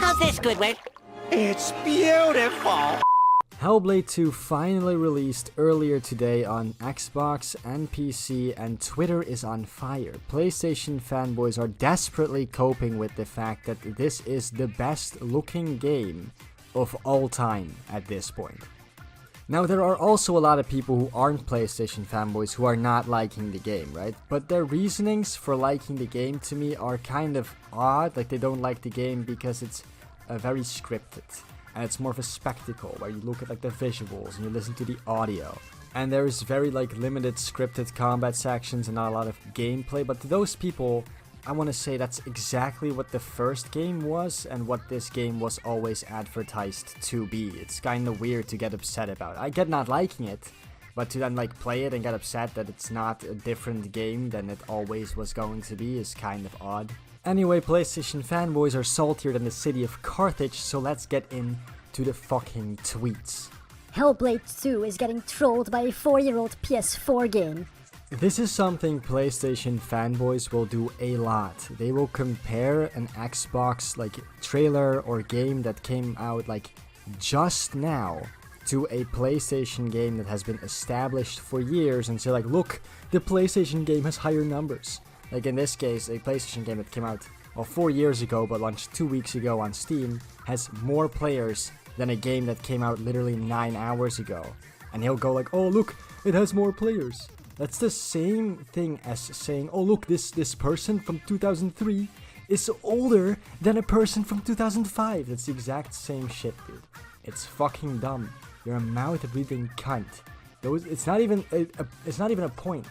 How's this, Squidward? It's beautiful! HellBlade 2 finally released earlier today on Xbox and PC, and Twitter is on fire. PlayStation fanboys are desperately coping with the fact that this is the best looking game of all time at this point. Now, there are also a lot of people who aren't PlayStation fanboys who are not liking the game, right? But their reasonings for liking the game to me are kind of odd. Like, they don't like the game because it's very scripted. And it's more of a spectacle where you look at like the visuals and you listen to the audio. And there's very like limited scripted combat sections and not a lot of gameplay. But to those people, I want to say that's exactly what the first game was and what this game was always advertised to be. It's kind of weird to get upset about. I get not liking it, but to then like play it and get upset that it's not a different game than it always was going to be is kind of odd. Anyway, PlayStation fanboys are saltier than the city of Carthage, so let's get into the fucking tweets. HellBlade 2 is getting trolled by a 4-year-old PS4 game. This is something PlayStation fanboys will do a lot. They will compare an Xbox like trailer or game that came out like just now to a PlayStation game that has been established for years and say like, look, the PlayStation game has higher numbers. Like in this case, a PlayStation game that came out 4 years ago but launched 2 weeks ago on Steam has more players than a game that came out literally 9 hours ago. And he'll go like, oh look, it has more players. That's the same thing as saying, oh look, this person from 2003 is older than a person from 2005. That's the exact same shit, dude. It's fucking dumb. You're a mouth-breathing cunt. It's not even a point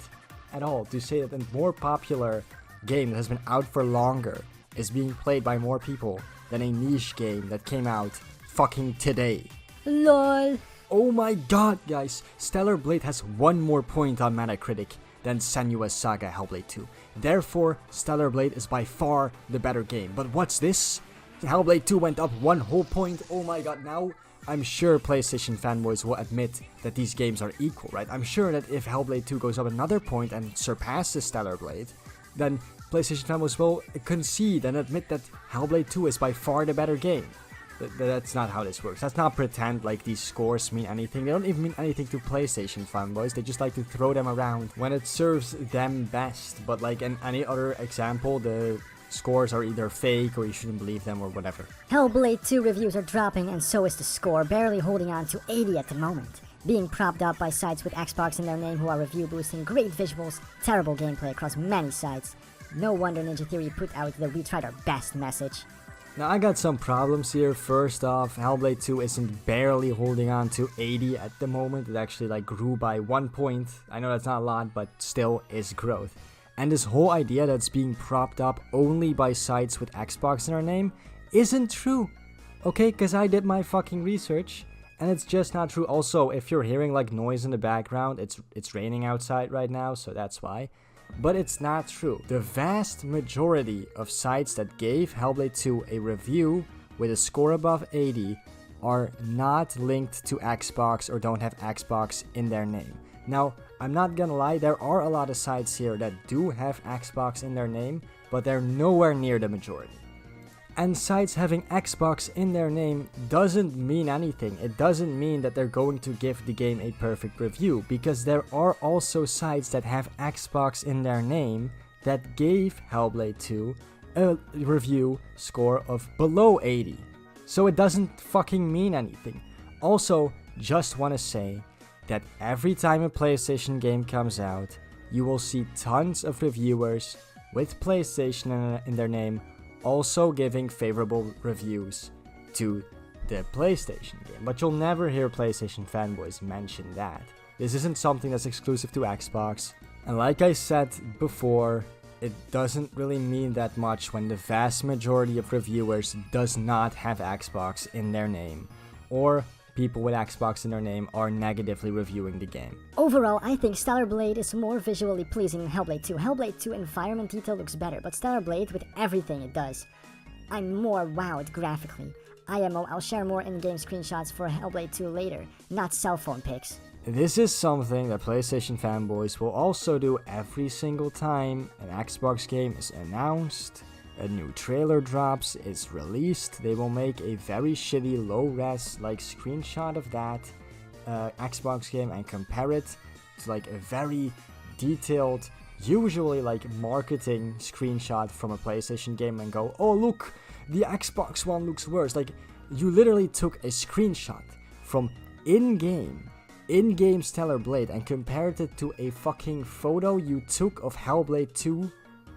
at all to say that a more popular game that has been out for longer is being played by more people than a niche game that came out fucking today. LOL. Oh my god, guys, Stellar Blade has one more point on Metacritic than Senua's Saga HellBlade 2. Therefore, Stellar Blade is by far the better game. But what's this? HellBlade 2 went up 1 whole point. Oh my god, now I'm sure PlayStation fanboys will admit that these games are equal, right? I'm sure that if HellBlade 2 goes up another point and surpasses Stellar Blade, then PlayStation fanboys will concede and admit that HellBlade 2 is by far the better game. That's not how this works. Let's not pretend like these scores mean anything. They don't even mean anything to PlayStation fanboys. They just like to throw them around when it serves them best. But like in any other example, the scores are either fake or you shouldn't believe them or whatever. HellBlade 2 reviews are dropping and so is the score, barely holding on to 80 at the moment. Being propped up by sites with Xbox in their name who are review boosting great visuals, terrible gameplay across many sites. No wonder Ninja Theory put out the "We tried our best" message. Now I got some problems here. First off, HellBlade 2 isn't barely holding on to 80 at the moment. It actually like grew by 1 point. I know that's not a lot, but still is growth. And this whole idea that it's being propped up only by sites with Xbox in our name isn't true. Okay, because I did my fucking research and it's just not true. Also, if you're hearing like noise in the background, it's raining outside right now, so that's why. But it's not true. The vast majority of sites that gave HellBlade 2 a review with a score above 80 are not linked to Xbox or don't have Xbox in their name. Now, I'm not gonna lie, there are a lot of sites here that do have Xbox in their name, but they're nowhere near the majority. And sites having Xbox in their name doesn't mean anything. It doesn't mean that they're going to give the game a perfect review, because there are also sites that have Xbox in their name that gave HellBlade 2 a review score of below 80. So it doesn't fucking mean anything. Also, just want to say that every time a PlayStation game comes out, you will see tons of reviewers with PlayStation in their name also giving favorable reviews to the PlayStation game. But you'll never hear PlayStation fanboys mention that. This isn't something that's exclusive to Xbox. And like I said before, it doesn't really mean that much when the vast majority of reviewers does not have Xbox in their name, or people with Xbox in their name are negatively reviewing the game. Overall, I think Stellar Blade is more visually pleasing than HellBlade 2. HellBlade 2 environment detail looks better, but Stellar Blade with everything it does. I'm more wowed graphically. IMO, I'll share more in-game screenshots for HellBlade 2 later, not cell phone pics. This is something that PlayStation fanboys will also do every single time an Xbox game is announced a new trailer drops, is released, they will make a very shitty low-res like screenshot of that Xbox game and compare it to like a very detailed, usually like marketing screenshot from a PlayStation game and go, oh look, the Xbox one looks worse. Like, you literally took a screenshot from in-game Stellar Blade and compared it to a fucking photo you took of HellBlade 2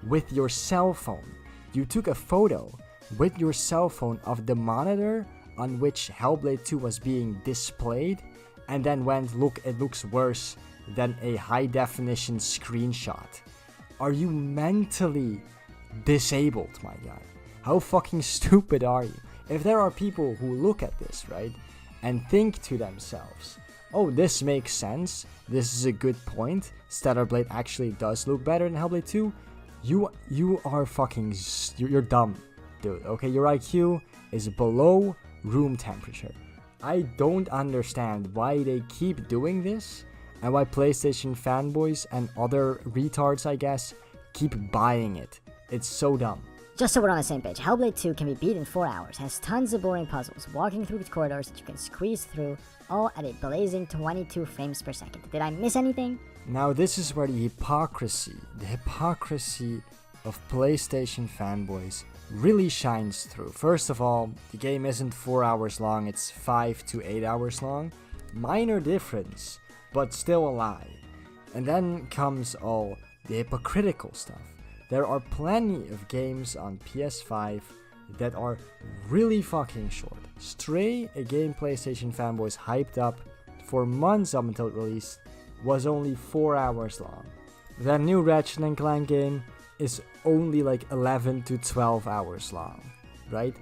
with your cell phone. You took a photo with your cell phone of the monitor on which HellBlade 2 was being displayed and then went, look, it looks worse than a high definition screenshot. Are you mentally disabled, my guy? How fucking stupid are you? If there are people who look at this, right, and think to themselves, oh, this makes sense, this is a good point, Stellar Blade actually does look better than HellBlade 2, you are fucking, you're dumb, dude, okay? Your IQ is below room temperature. I don't understand why they keep doing this, and why PlayStation fanboys and other retards, I guess, keep buying it. It's so dumb. Just so we're on the same page, HellBlade 2 can be beat in 4 hours, has tons of boring puzzles, walking through the corridors that you can squeeze through, all at a blazing 22 frames per second. Did I miss anything? Now this is where the hypocrisy of PlayStation fanboys really shines through. First of all, the game isn't 4 hours long, it's 5 to 8 hours long. Minor difference, but still a lie. And then comes all the hypocritical stuff. There are plenty of games on PS5 that are really fucking short. Stray, a game PlayStation fanboys hyped up for months up until it released, was only 4 hours long. That new Ratchet & Clank game is only like 11 to 12 hours long, right?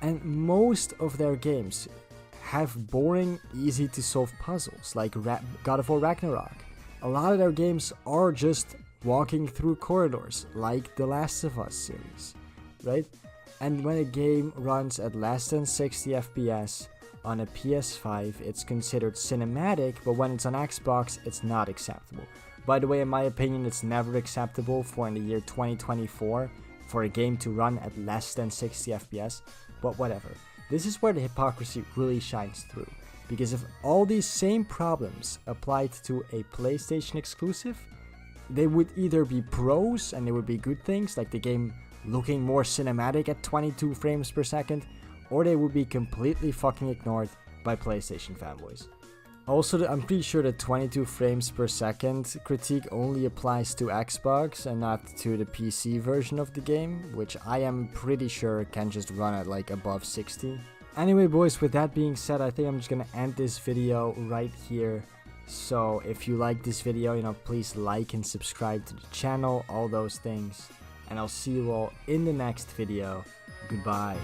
And most of their games have boring, easy to solve puzzles, like God of War Ragnarok. A lot of their games are just walking through corridors, like the Last of Us series, right? And when a game runs at less than 60 FPS on a PS5, it's considered cinematic, but when it's on Xbox, it's not acceptable. By the way, in my opinion, it's never acceptable for in the year 2024 for a game to run at less than 60 FPS, but whatever. This is where the hypocrisy really shines through, because if all these same problems applied to a PlayStation exclusive, they would either be pros and they would be good things, like the game looking more cinematic at 22 frames per second, or they would be completely fucking ignored by PlayStation fanboys. Also, I'm pretty sure the 22 frames per second critique only applies to Xbox and not to the PC version of the game, which I am pretty sure can just run at like above 60. Anyway, boys, with that being said, I think I'm just gonna end this video right here. So if you like this video, please like and subscribe to the channel, all those things. And I'll see you all in the next video. Goodbye.